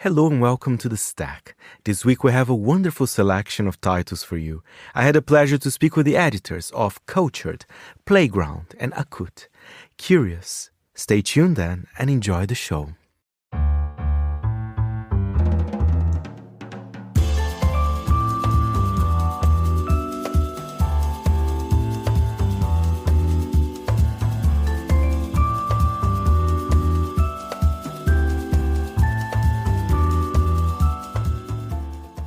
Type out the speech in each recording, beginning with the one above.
Hello and welcome to The Stack. This week we have a wonderful selection of titles for you. I had the pleasure to speak with the editors of Cultured, Playground and Akut. Curious? Stay tuned then and enjoy the show.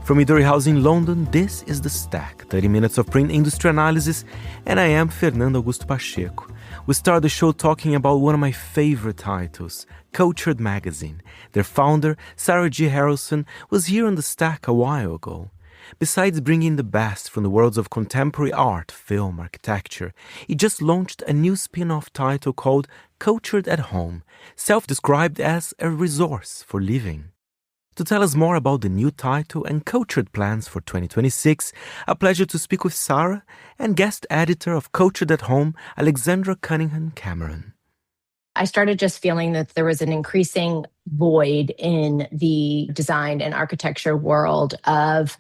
From Midori House in London, this is The Stack, 30 minutes of print industry analysis, and I am Fernando Augusto Pacheco. We start the show talking about one of my favorite titles, Cultured magazine. Their founder, Sarah G Harrelson, was here on The Stack a while ago. Besides bringing the best from the worlds of contemporary art, film, architecture, it just launched a new spin-off title called Cultured at Home, self-described as a resource for living. To tell us more about the new title and Cultured plans for 2026, a pleasure to speak with Sarah and guest editor of Cultured at Home, Alexandra Cunningham Cameron. I started just feeling that there was an increasing void in the design and architecture world of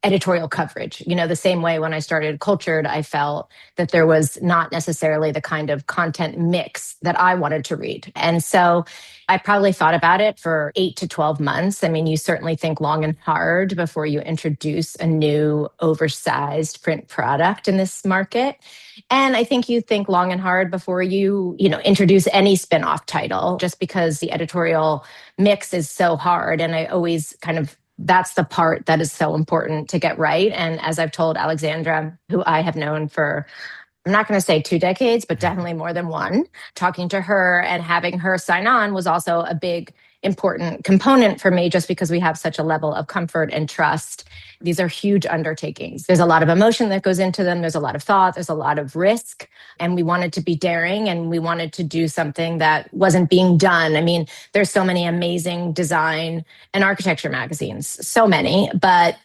editorial coverage. You know, the same way when I started Cultured, I felt that there was not necessarily the kind of content mix that I wanted to read. And so I probably thought about it for 8 to 12 months. I mean, you certainly think long and hard before you introduce a new oversized print product in this market. And I think you think long and hard before you introduce any spin-off title, just because the editorial mix is so hard. And I always that's the part that is so important to get right. And as I've told Alexandra, who I have known for, I'm not going to say 2 decades, but definitely more than one, talking to her and having her sign on was also a big, important component for me, just because we have such a level of comfort and trust. These are huge undertakings. There's a lot of emotion that goes into them. There's a lot of thought. There's a lot of risk. And we wanted to be daring, and we wanted to do something that wasn't being done. I mean, there's so many amazing design and architecture magazines, so many, but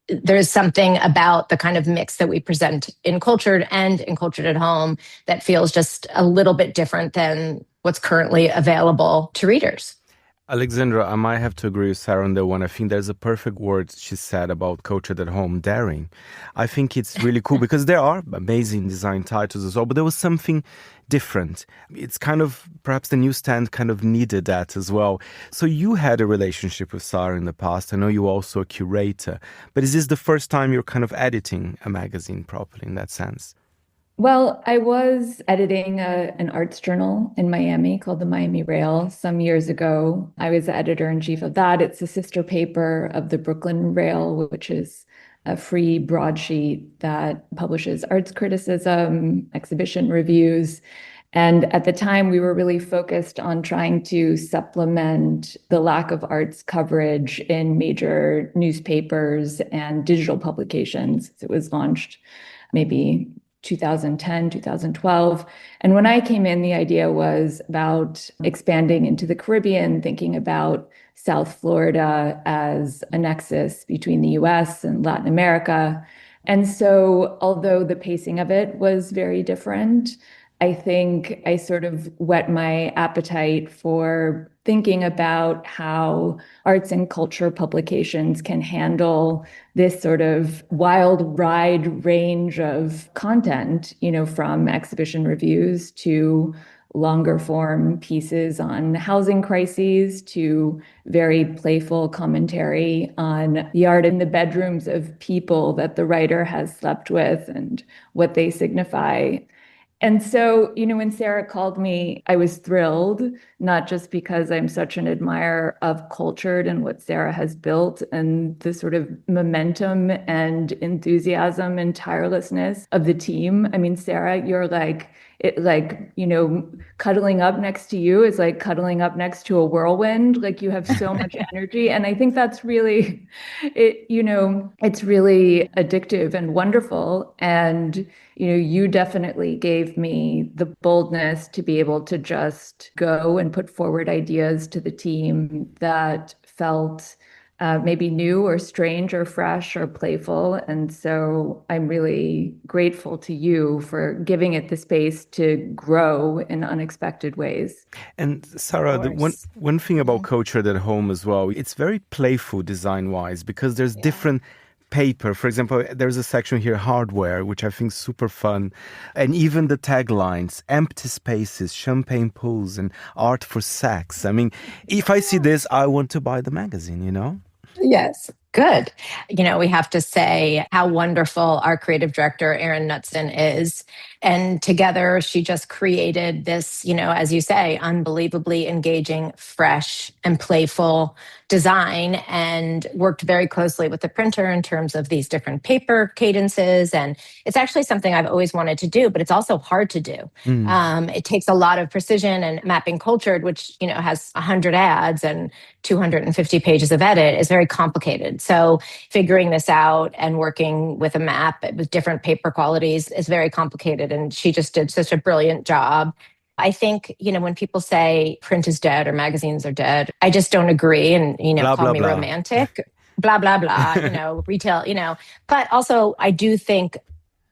there's something about the kind of mix that we present in Cultured and in Cultured at Home that feels just a little bit different than what's currently available to readers. Alexandra, I might have to agree with Sarah on that one. I think there's a perfect word she said about Cultured at Home, daring. I think it's really cool because there are amazing design titles as well, but there was something different. It's kind of, perhaps the newsstand kind of needed that as well. So you had a relationship with Sarah in the past. I know you're also a curator, but is this the first time you're kind of editing a magazine properly in that sense? Well, I was editing an arts journal in Miami called the Miami Rail some years ago. I was the editor-in-chief of that. It's a sister paper of the Brooklyn Rail, which is a free broadsheet that publishes arts criticism, exhibition reviews. And at the time, we were really focused on trying to supplement the lack of arts coverage in major newspapers and digital publications. It was launched maybe 2010, 2012. And when I came in, the idea was about expanding into the Caribbean, thinking about South Florida as a nexus between the US and Latin America. And so, although the pacing of it was very different, I think I sort of whet my appetite for thinking about how arts and culture publications can handle this sort of wild ride range of content, from exhibition reviews to longer form pieces on housing crises to very playful commentary on the art in the bedrooms of people that the writer has slept with and what they signify. And so, when Sarah called me, I was thrilled, not just because I'm such an admirer of Cultured and what Sarah has built and the sort of momentum and enthusiasm and tirelessness of the team. I mean, Sarah, you're cuddling up next to you is like cuddling up next to a whirlwind. Like, you have so much energy. And I think that's really, it's really addictive and wonderful. And you definitely gave me the boldness to be able to just go and put forward ideas to the team that felt maybe new or strange or fresh or playful. And so I'm really grateful to you for giving it the space to grow in unexpected ways. And Sarah, the one thing about Cultured at Home as well, it's very playful design-wise because there's different paper. For example, there's a section here, hardware, which I think is super fun. And even the taglines, empty spaces, champagne pools, and art for sex. I mean, if I see this, I want to buy the magazine, you know? Yes. Good. We have to say how wonderful our creative director, Erin Knutson, is. And together, she just created this, as you say, unbelievably engaging, fresh, and playful design, and worked very closely with the printer in terms of these different paper cadences. And it's actually something I've always wanted to do, but it's also hard to do. It takes a lot of precision, and mapping Cultured, which, has 100 ads and 250 pages of edit, is very complicated. So figuring this out and working with a map with different paper qualities is very complicated. And she just did such a brilliant job. I think, when people say print is dead or magazines are dead, I just don't agree. And, blah, call blah, me blah. romantic, blah, blah, blah, retail, but also I do think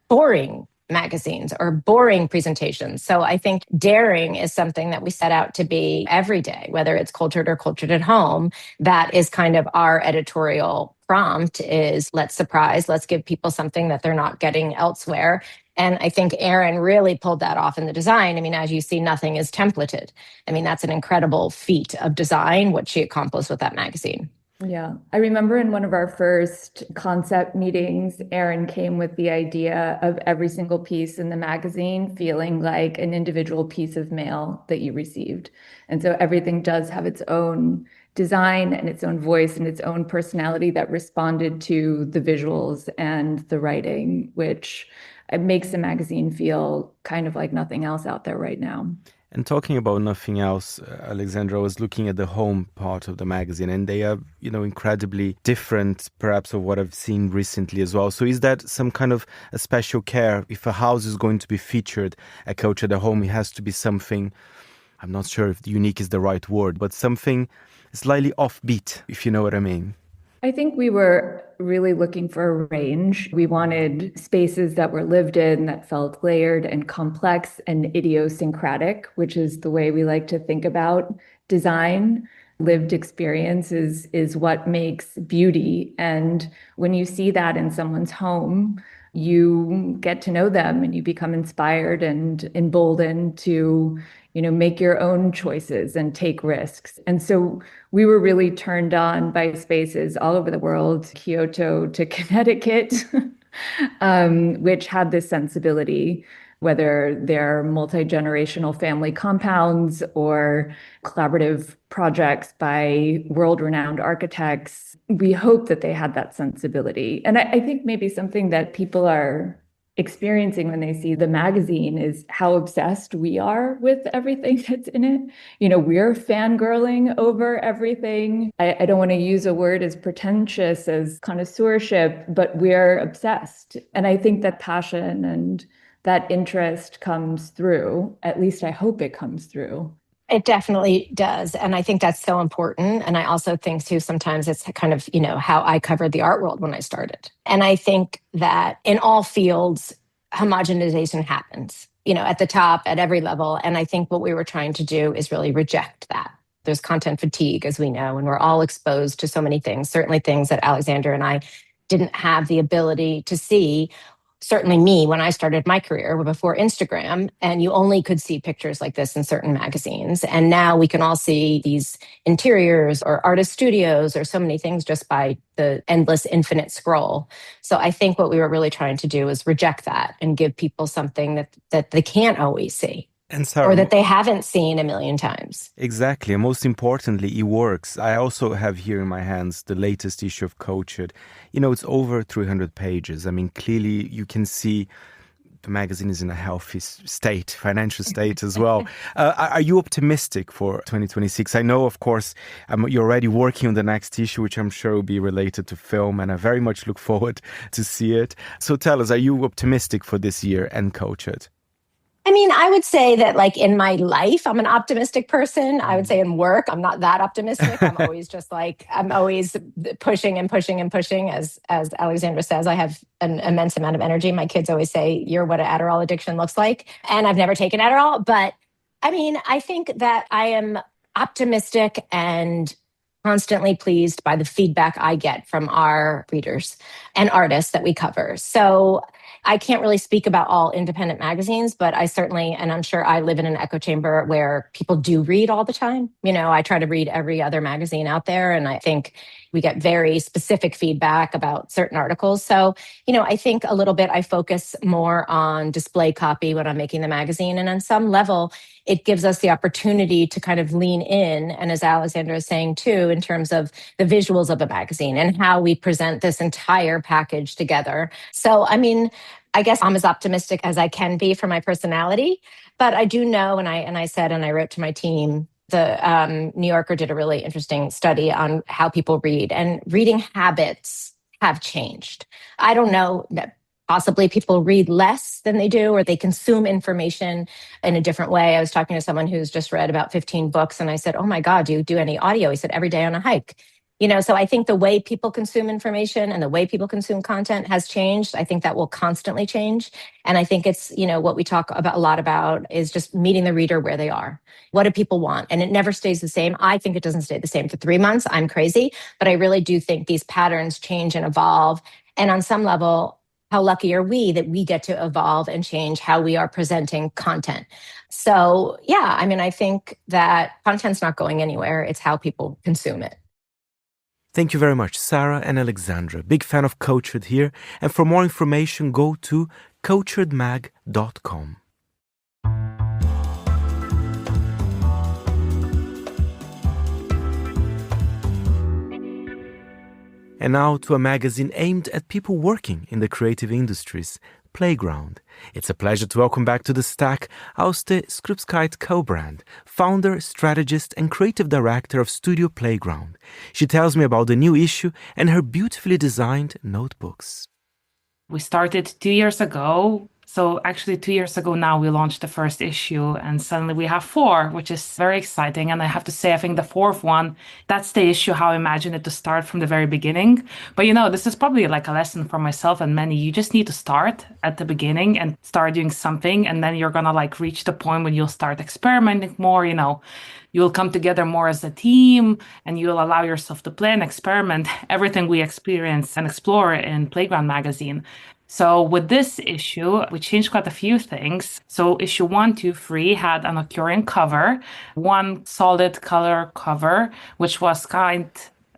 boring magazines or boring presentations. So I think daring is something that we set out to be every day, whether it's Cultured or Cultured at Home. That is kind of our editorial prompt is let's surprise, let's give people something that they're not getting elsewhere. And I think Erin really pulled that off in the design. I mean, as you see, nothing is templated. I mean, that's an incredible feat of design, what she accomplished with that magazine. Yeah. I remember in one of our first concept meetings, Erin came with the idea of every single piece in the magazine feeling like an individual piece of mail that you received. And so everything does have its own design and its own voice and its own personality that responded to the visuals and the writing, which makes the magazine feel kind of like nothing else out there right now. And talking about nothing else, Alexandra, I was looking at the home part of the magazine, and they are, incredibly different, perhaps, of what I've seen recently as well. So is that some kind of a special care? If a house is going to be featured at Cultured at Home, it has to be something, I'm not sure if unique is the right word, but something slightly offbeat, if you know what I mean. I think we were really looking for a range. We wanted spaces that were lived in, that felt layered and complex and idiosyncratic, which is the way we like to think about design. Lived experience is what makes beauty. And when you see that in someone's home, you get to know them and you become inspired and emboldened to make your own choices and take risks. And so we were really turned on by spaces all over the world, Kyoto to Connecticut, which had this sensibility, whether they're multi-generational family compounds or collaborative projects by world-renowned architects. We hope that they had that sensibility. And I think maybe something that people are experiencing when they see the magazine is how obsessed we are with everything that's in it. We're fangirling over everything. I don't want to use a word as pretentious as connoisseurship, but we're obsessed. And I think that passion and that interest comes through. At least I hope it comes through. It definitely does. And I think that's so important. And I also think too, sometimes it's kind of, how I covered the art world when I started. And I think that in all fields, homogenization happens, at the top, at every level. And I think what we were trying to do is really reject that. There's content fatigue, as we know, and we're all exposed to so many things, certainly things that Alexandra and I didn't have the ability to see. Certainly me, when I started my career before Instagram, and you only could see pictures like this in certain magazines. And now we can all see these interiors or artist studios or so many things just by the endless infinite scroll. So I think what we were really trying to do is reject that and give people something that they can't always see. And Sarah, or that they haven't seen a million times. Exactly. And most importantly, it works. I also have here in my hands the latest issue of Cultured. It's over 300 pages. I mean, clearly you can see the magazine is in a healthy state, financial state as well. Are you optimistic for 2026? I know, of course, you're already working on the next issue, which I'm sure will be related to film, and I very much look forward to see it. So tell us, are you optimistic for this year and Cultured? I mean, I would say that like in my life, I'm an optimistic person. I would say in work, I'm not that optimistic. I'm always just like, I'm always pushing and pushing and pushing. As Alexandra says, I have an immense amount of energy. My kids always say, you're what an Adderall addiction looks like. And I've never taken Adderall. But I mean, I think that I am optimistic and constantly pleased by the feedback I get from our readers and artists that we cover. So I can't really speak about all independent magazines, but I certainly, and I'm sure I live in an echo chamber where people do read all the time. You know, I try to read every other magazine out there, and I think we get very specific feedback about certain articles. So, you know, I think a little bit I focus more on display copy when I'm making the magazine. And on some level, it gives us the opportunity to kind of lean in. And as Alexandra is saying too, in terms of the visuals of a magazine and how we present this entire package together. So, I mean, I guess I'm as optimistic as I can be for my personality, but I do know, and I said, and I wrote to my team, the New Yorker did a really interesting study on how people read, and reading habits have changed. I don't know that possibly people read less than they do, or they consume information in a different way. I was talking to someone who's just read about 15 books, and I said, oh my God, do you do any audio? He said, every day on a hike. You know, so I think the way people consume information and the way people consume content has changed. I think that will constantly change. And I think it's, you know, what we talk about a lot about is just meeting the reader where they are. What do people want? And it never stays the same. I think it doesn't stay the same for 3 months. I'm crazy, but I really do think these patterns change and evolve. And on some level, how lucky are we that we get to evolve and change how we are presenting content? So yeah, I mean, I think that content's not going anywhere. It's how people consume it. Thank you very much, Sarah and Alexandra. Big fan of Cultured here. And for more information, go to culturedmag.com. And now to a magazine aimed at people working in the creative industries, Playground. It's a pleasure to welcome back to the stack Austė Cullbrand, founder, strategist, and creative director of Studio Playground. She tells me about the new issue and her beautifully designed notebooks. We started 2 years ago. So actually 2 years ago now, we launched the first issue, and suddenly we have 4, which is very exciting. And I have to say, I think the 4th one, that's the issue, how I imagined it to start from the very beginning. But you know, this is probably like a lesson for myself and many. You just need to start at the beginning and start doing something. And then you're going to like reach the point when you'll start experimenting more, you know. You'll come together more as a team, and you'll allow yourself to play and experiment everything we experience and explore in Playground magazine. So with this issue, we changed quite a few things. So issue 1, 2, 3 had an occurring cover, one solid color cover, which was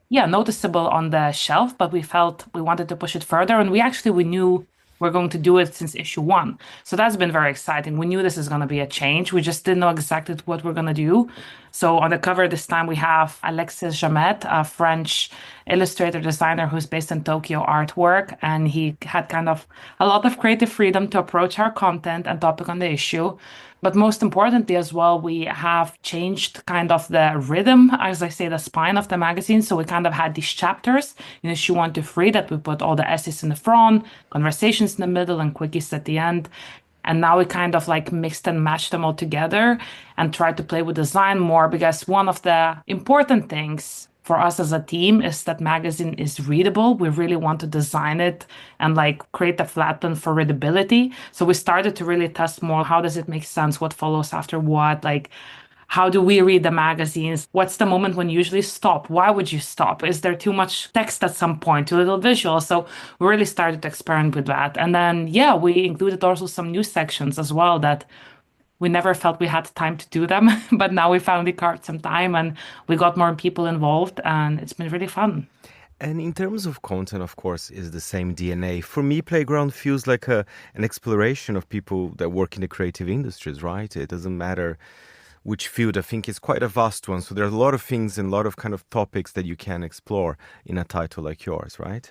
noticeable on the shelf, but we felt we wanted to push it further. And we knew we're going to do it since issue 1. So that's been very exciting. We knew this is going to be a change. We just didn't know exactly what we're going to do. So on the cover this time, we have Alexis Jamet, a French illustrator designer who's based in Tokyo artwork. And he had kind of a lot of creative freedom to approach our content and topic on the issue. But most importantly as well, we have changed kind of the rhythm, as I say, the spine of the magazine. So we kind of had these chapters in issue 1 to 3 that we put all the essays in the front, conversations in the middle, and quickies at the end. And now we kind of like mixed and matched them all together and tried to play with design more, because one of the important things for us as a team is that magazine is readable. We really want to design it and like create a flat plan for readability. So we started to really test more. How does it make sense? What follows after what? Like, how do we read the magazines? What's the moment when you usually stop? Why would you stop? Is there too much text at some point, too little visual? So we really started to experiment with that. And then, we included also some new sections as well that we never felt we had time to do them, but now we finally carved some time and we got more people involved, and it's been really fun. And in terms of content, of course, is the same DNA. For me, Playground feels like an exploration of people that work in the creative industries, right? It doesn't matter which field. I think it's quite a vast one. So there are a lot of things and a lot of kind of topics that you can explore in a title like yours, right?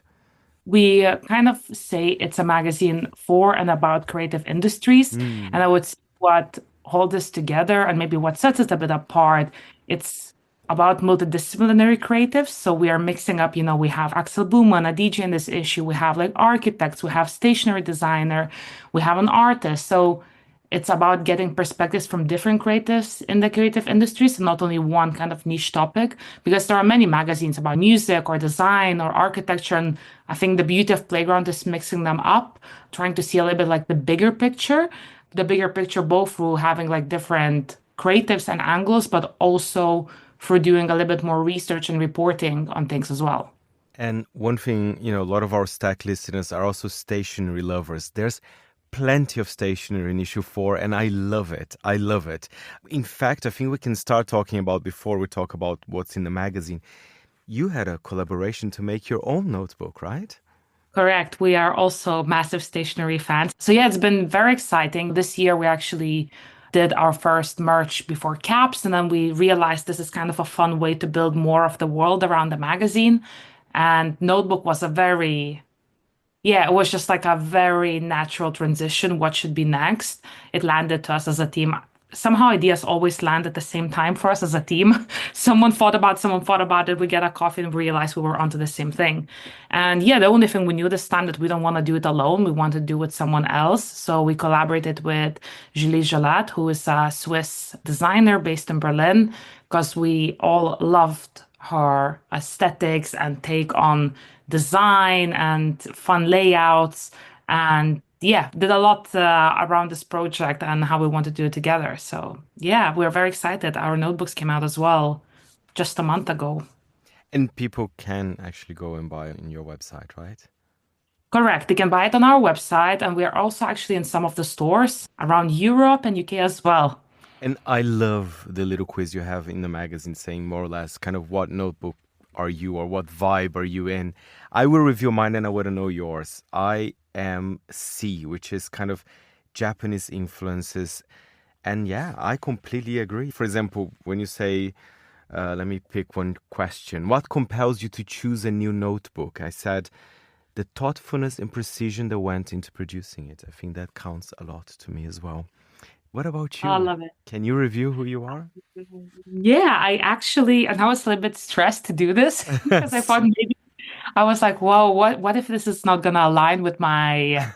We kind of say it's a magazine for and about creative industries. And I would say what holds us together and maybe what sets us a bit apart, it's about multidisciplinary creatives. So we are mixing up, we have Axel Booman, a DJ in this issue. We have like architects, we have stationery designer, we have an artist. So It's about getting perspectives from different creatives in the creative industries and not only one kind of niche topic, because there are many magazines about music or design or architecture. And I think the beauty of Playground is mixing them up, trying to see a little bit like the bigger picture both through having like different creatives and angles, but also for doing a little bit more research and reporting on things as well. And one thing, a lot of our stack listeners are also stationery lovers. There's plenty of stationery in issue 4, and I love it. I love it. In fact, I think we can start talking about, before we talk about what's in the magazine, you had a collaboration to make your own notebook, right? Correct. We are also massive stationery fans. So yeah, it's been very exciting. This year, we actually did our first merch before caps, and then we realized this is kind of a fun way to build more of the world around the magazine. And notebook was it was just like a very natural transition. What should be next? It landed to us as a team. Somehow ideas always land at the same time for us as a team. Someone thought about it. We get a coffee and realize we were onto the same thing. And yeah, the only thing we knew this time that we don't want to do it alone. We want to do it with someone else. So we collaborated with Julie Gelat, who is a Swiss designer based in Berlin, because we all loved her aesthetics and take on design and fun layouts, and did a lot around this project and how we want to do it together. So yeah, we're very excited. Our notebooks came out as well just a month ago. And people can actually go and buy it on your website, right? Correct. They can buy it on our website, and we are also actually in some of the stores around Europe and UK as well. And I love the little quiz you have in the magazine saying more or less kind of what notebook are you or what vibe are you in. I will review mine and I want to know yours. I am C, which is kind of Japanese influences. And yeah, I completely agree. For example, when you say, let me pick one question. What compels you to choose a new notebook? I said, the thoughtfulness and precision that went into producing it. I think that counts a lot to me as well. What about you? I love it. Can you review who you are? Yeah, and I was a little bit stressed to do this because I thought maybe I was like, whoa, what if this is not gonna align with my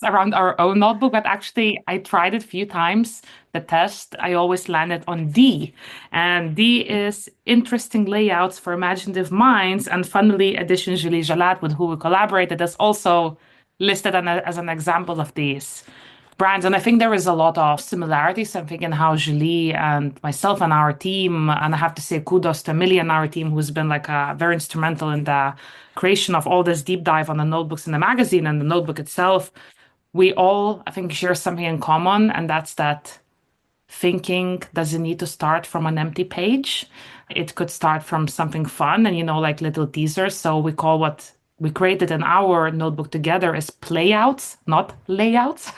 around our own notebook? But actually, I tried it a few times. The test, I always landed on D, and D is interesting layouts for imaginative minds. And funnily, edition Julie Gelat, with who we collaborated, is also listed as an example of these brands. And I think there is a lot of similarities. I'm thinking how Julie and myself and our team, and I have to say kudos to Amelia and our team, who's been like very instrumental in the creation of all this deep dive on the notebooks in the magazine and the notebook itself. We all, I think, share something in common, and that's that thinking doesn't need to start from an empty page. It could start from something fun and, like little teasers. So we call what we created in our notebook together is playouts, not layouts.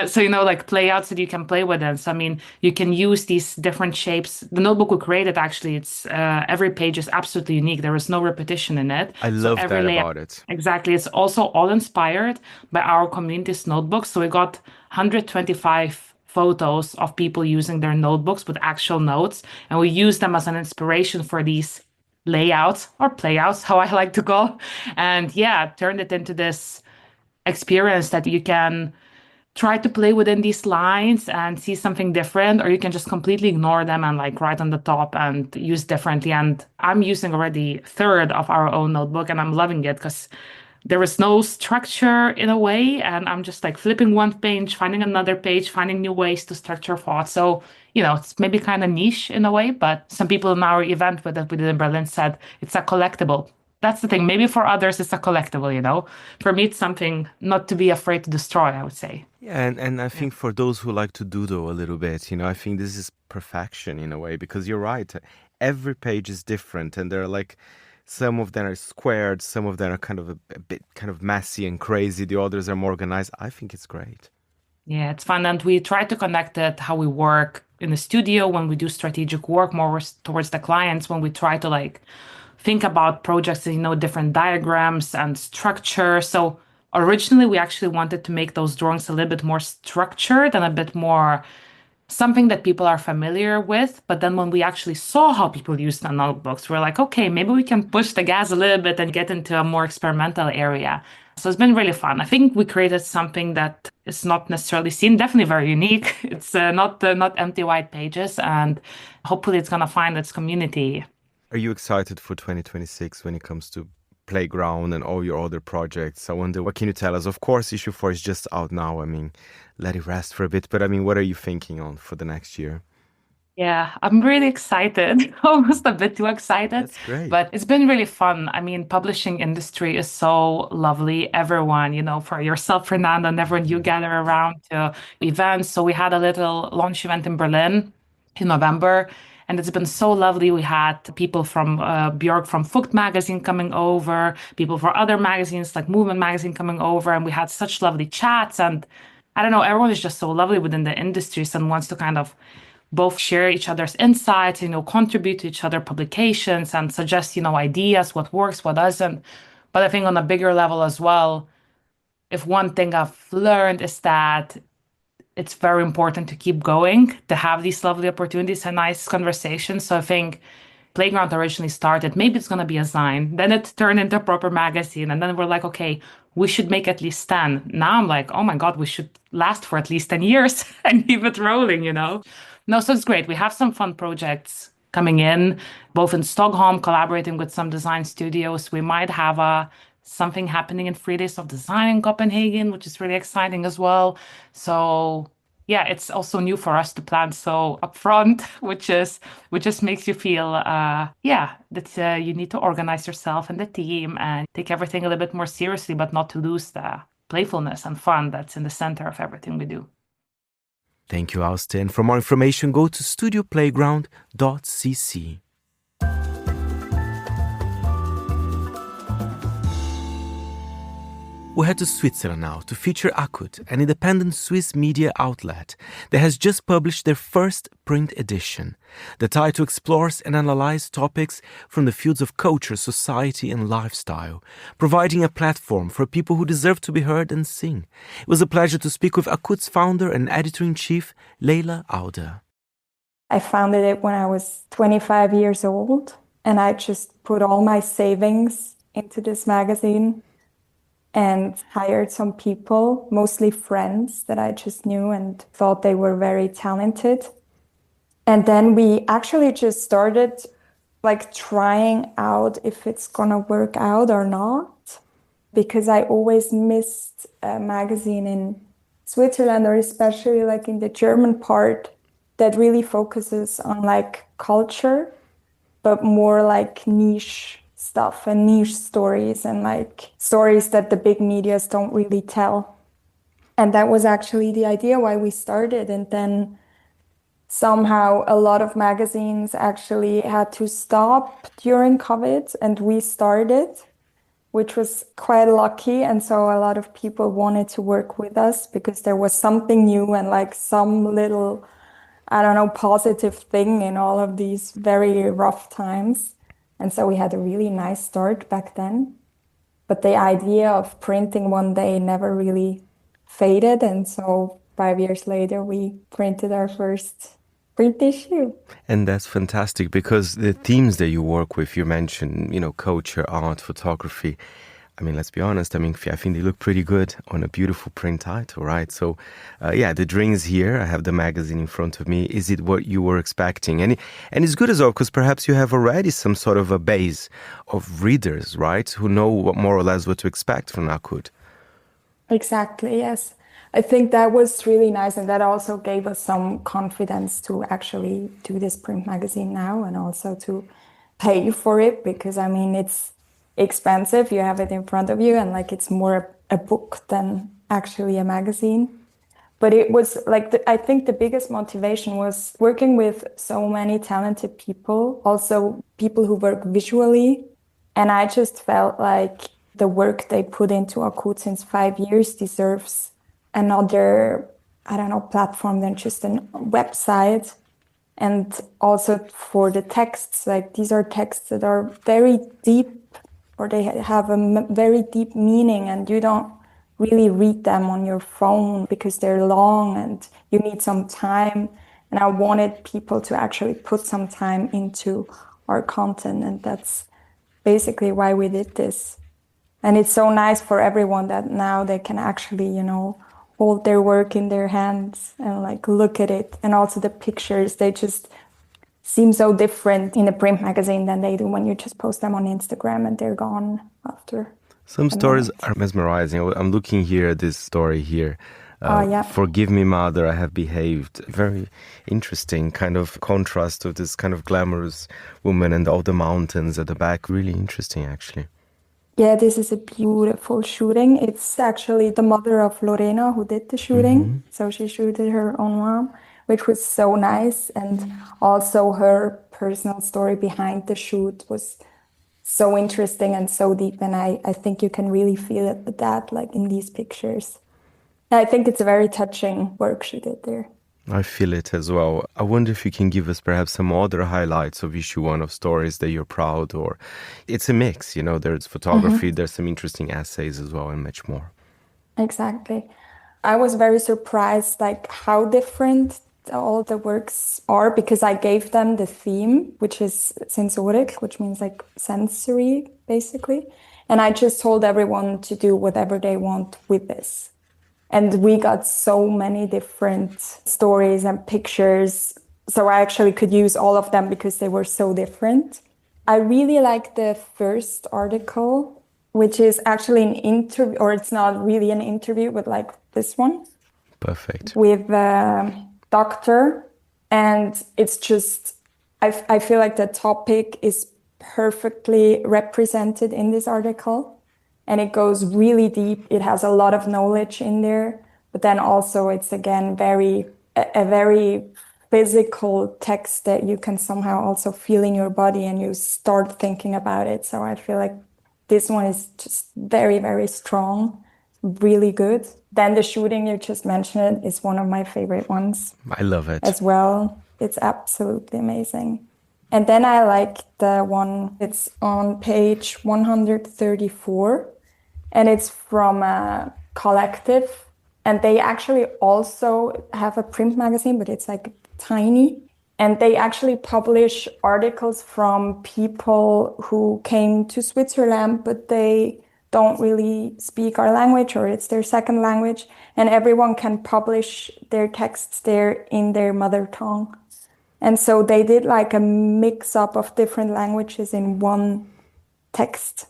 So, like playouts that you can play with. And so, you can use these different shapes. The notebook we created, actually, it's every page is absolutely unique. There is no repetition in it. I love that about it. Exactly. It's also all inspired by our community's notebooks. So we got 125 photos of people using their notebooks with actual notes. And we use them as an inspiration for these layouts or playouts, how I like to call, and turned it into this experience that you can try to play within these lines and see something different, or you can just completely ignore them and like write on the top and use differently. And I'm using already a third of our own notebook, and I'm loving it because there is no structure in a way, and I'm just like flipping one page, finding another page, finding new ways to structure thoughts. So, it's maybe kind of niche in a way, but some people in our event that we did in Berlin said it's a collectible. That's the thing. Maybe for others, it's a collectible, For me, it's something not to be afraid to destroy, I would say. Yeah, and I think for those who like to doodle a little bit, I think this is perfection in a way, because you're right. Every page is different, and they're like, some of them are squared, some of them are kind of a bit kind of messy and crazy. The others are more organized. I think it's great. Yeah, it's fun. And we try to connect it how we work in the studio when we do strategic work more towards the clients, when we try to like think about projects and, different diagrams and structure. So originally we actually wanted to make those drawings a little bit more structured and a bit more something that people are familiar with. But then when we actually saw how people used analog books, we're like, okay, maybe we can push the gas a little bit and get into a more experimental area. So it's been really fun. I think we created something that is not necessarily seen, definitely very unique. It's not empty white pages, and hopefully it's going to find its community. Are you excited for 2026 when it comes to Playground and all your other projects? I wonder, what can you tell us? Of course, issue 4 is just out now. I mean, let it rest for a bit. But I mean, what are you thinking on for the next year? Yeah, I'm really excited, almost a bit too excited. That's great. But it's been really fun. I mean, publishing industry is so lovely. Everyone, for yourself, Fernando, and everyone, you gather around to events. So we had a little launch event in Berlin in November. And it's been so lovely. We had people from Björk from Fucht magazine coming over, people from other magazines like Movement magazine coming over, and we had such lovely chats. And I don't know, everyone is just so lovely within the industries and wants to kind of both share each other's insights, contribute to each other publications and suggest, ideas, what works, what doesn't. But I think on a bigger level as well, if one thing I've learned is that it's very important to keep going, to have these lovely opportunities and nice conversations. So I think Playground originally started, maybe it's going to be a zine. Then it turned into a proper magazine. And then we're like, okay, we should make at least 10. Now I'm like, oh my God, we should last for at least 10 years and keep it rolling, No, so it's great. We have some fun projects coming in, both in Stockholm, collaborating with some design studios. We might have something happening in 3 days of design in Copenhagen, which is really exciting as well. So yeah, it's also new for us to plan so upfront, which just makes you feel, that you need to organize yourself and the team and take everything a little bit more seriously, but not to lose the playfulness and fun that's in the center of everything we do. Thank you, Austė. And for more information, go to studioplayground.cc. We head to Switzerland now to feature Akut, an independent Swiss media outlet that has just published their first print edition. The title explores and analyzes topics from the fields of culture, society, and lifestyle, providing a platform for people who deserve to be heard and sing. It was a pleasure to speak with Akut's founder and editor-in-chief, Leila Alder. I founded it when I was 25 years old, and I just put all my savings into this magazine and hired some people, mostly friends that I just knew and thought they were very talented. And then we actually just started trying out if it's gonna work out or not, because I always missed a magazine in Switzerland, or especially in the German part, that really focuses on culture, but more niche stuff and niche stories and stories that the big medias don't really tell. And that was actually the idea why we started. And then somehow a lot of magazines actually had to stop during COVID, and we started, which was quite lucky. And so a lot of people wanted to work with us because there was something new and some little, positive thing in all of these very rough times. And so we had a really nice start back then. But the idea of printing one day never really faded. And so 5 years later, we printed our first print issue. And that's fantastic, because the themes that you work with, you mentioned, culture, art, photography. I mean, let's be honest. I think they look pretty good on a beautiful print title, right? So, the drink is here. I have the magazine in front of me. Is it what you were expecting? And it's good as well, because perhaps you have already some sort of a base of readers, right? Who know more or less what to expect from Akut. Exactly, yes. I think that was really nice. And that also gave us some confidence to actually do this print magazine now, and also to pay for it, because, it's expensive. You have it in front of you, and it's more a book than actually a magazine. But it was I think the biggest motivation was working with so many talented people, also people who work visually. And I just felt like the work they put into Akut since 5 years deserves another, platform than just a website. And also for the texts, these are texts that are very deep, or they have a very deep meaning, and you don't really read them on your phone because they're long and you need some time. And I wanted people to actually put some time into our content. And that's basically why we did this. And it's so nice for everyone that now they can actually, you know, hold their work in their hands and like look at it. And also the pictures, they just seem so different in a print magazine than they do when you just post them on Instagram and they're gone after. Some stories are mesmerizing. I'm looking here at this story here. Yeah. Forgive me, mother, I have behaved. Very interesting kind of contrast to this kind of glamorous woman and all the mountains at the back. Really interesting, actually. Yeah, this is a beautiful shooting. It's actually the mother of Lorena who did the shooting. Mm-hmm. So she shooted her own mom, which was so nice. And also her personal story behind the shoot was so interesting and so deep. And I think you can really feel it with that, like in these pictures. I think it's a very touching work she did there. I feel it as well. I wonder if you can give us perhaps some other highlights of issue 1 of stories that you're proud, or it's a mix, you know, there's photography, there's some interesting essays as well and much more. Exactly. I was very surprised like how different all the works are, because I gave them the theme, which is sensoric, which means like sensory, basically. And I just told everyone to do whatever they want with this. And we got so many different stories and pictures. So I actually could use all of them because they were so different. I really like the first article, which is actually an interview, or it's not really an interview, but like this one. Perfect. With the doctor. And it's just, I feel like the topic is perfectly represented in this article. And it goes really deep. It has a lot of knowledge in there. But then also it's, again, a very physical text that you can somehow also feel in your body and you start thinking about it. So I feel like this one is just very, very strong, really good. Then the shooting you just mentioned is one of my favorite ones. I love it. As well. It's absolutely amazing. And then I like the one, it's on page 134. And it's from a collective. And they actually also have a print magazine, but it's like tiny. And they actually publish articles from people who came to Switzerland, but they don't really speak our language, or it's their second language. And everyone can publish their texts there in their mother tongue. And so they did like a mix up of different languages in one text,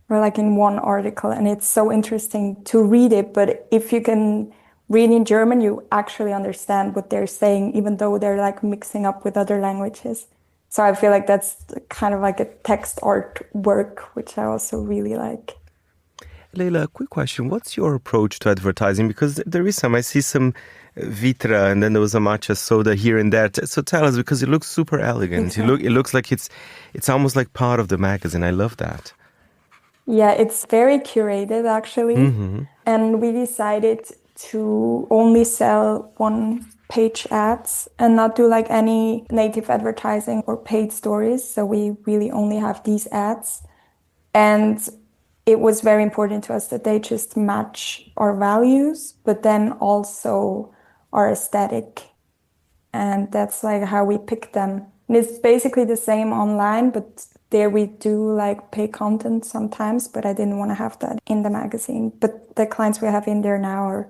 or like in one article. And it's so interesting to read it. But if you can read in German, you actually understand what they're saying, even though they're like mixing up with other languages. So I feel like that's kind of like a text art work, which I also really like. Leila, quick question. What's your approach to advertising? Because there is I see some Vitra, and then there was a matcha soda here and there. So tell us, because it looks super elegant. Exactly. It looks like it's almost like part of the magazine. I love that. Yeah, it's very curated, actually. Mm-hmm. And we decided to only sell one-page ads and not do like any native advertising or paid stories. So we really only have these ads. And it was very important to us that they just match our values, but then also our aesthetic. And that's like how we picked them. And it's basically the same online, but there we do like pay content sometimes, but I didn't want to have that in the magazine. But the clients we have in there now are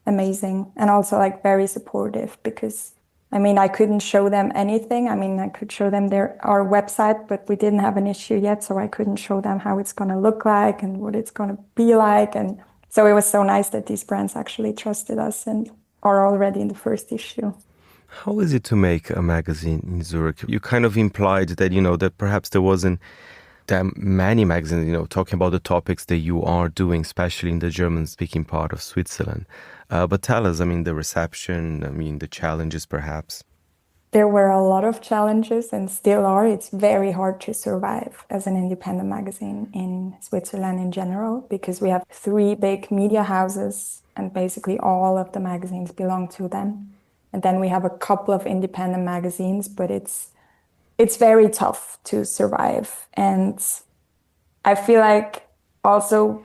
amazing and also like very supportive, because I mean, I couldn't show them anything. I mean, I could show them our website, but we didn't have an issue yet. So I couldn't show them how it's going to look like and what it's going to be like. And so it was so nice that these brands actually trusted us and are already in the first issue. How is it to make a magazine in Zurich? You kind of implied that, that perhaps there wasn't that many magazines, talking about the topics that you are doing, especially in the German-speaking part of Switzerland. But tell us, the reception, the challenges perhaps. There were a lot of challenges and still are. It's very hard to survive as an independent magazine in Switzerland in general, because we have 3 big media houses and basically all of the magazines belong to them. And then we have a couple of independent magazines, but it's very tough to survive. And I feel like also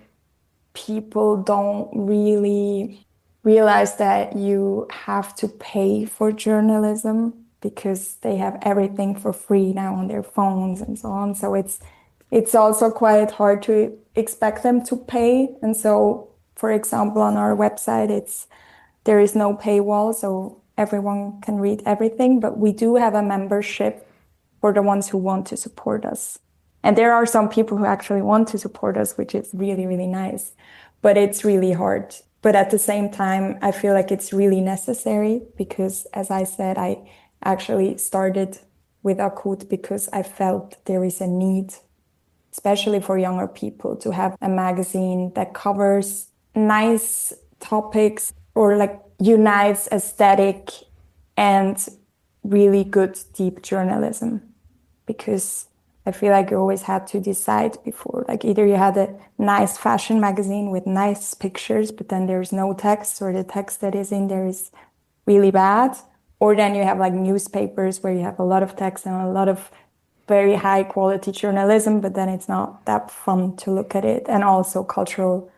people don't really realize that you have to pay for journalism because they have everything for free now on their phones and so on. So it's also quite hard to expect them to pay. And so, for example, on our website, there is no paywall, so everyone can read everything. But we do have a membership for the ones who want to support us. And there are some people who actually want to support us, which is really, really nice. But it's really hard. But at the same time, I feel like it's really necessary because, as I said, I actually started with Akut because I felt there is a need, especially for younger people, to have a magazine that covers nice topics or like unites aesthetic and really good deep journalism. Because I feel like you always had to decide before, like either you had a nice fashion magazine with nice pictures, but then there's no text, or the text that is in there is really bad. Or then you have like newspapers where you have a lot of text and a lot of very high quality journalism, but then it's not that fun to look at it. And also cultural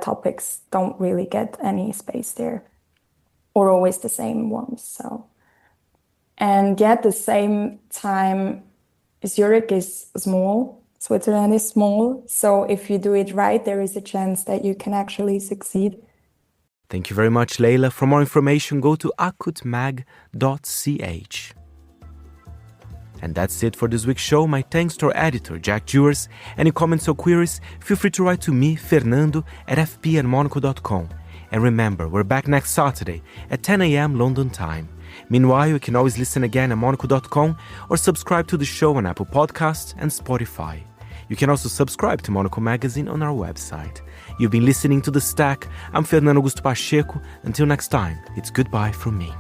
topics don't really get any space there, or always the same ones. So, and yet at the same time, Zurich is small, Switzerland is small. So if you do it right, there is a chance that you can actually succeed. Thank you very much, Leila. For more information, go to akutmag.ch. And that's it for this week's show. My thanks to our editor, Jack Jewers. Any comments or queries, feel free to write to me, Fernando, at fp@monocle.com. And remember, we're back next Saturday at 10 a.m. London time. Meanwhile, you can always listen again at monocle.com or subscribe to the show on Apple Podcasts and Spotify. You can also subscribe to Monocle Magazine on our website. You've been listening to The Stack. I'm Fernando Augusto Pacheco. Until next time, it's goodbye from me.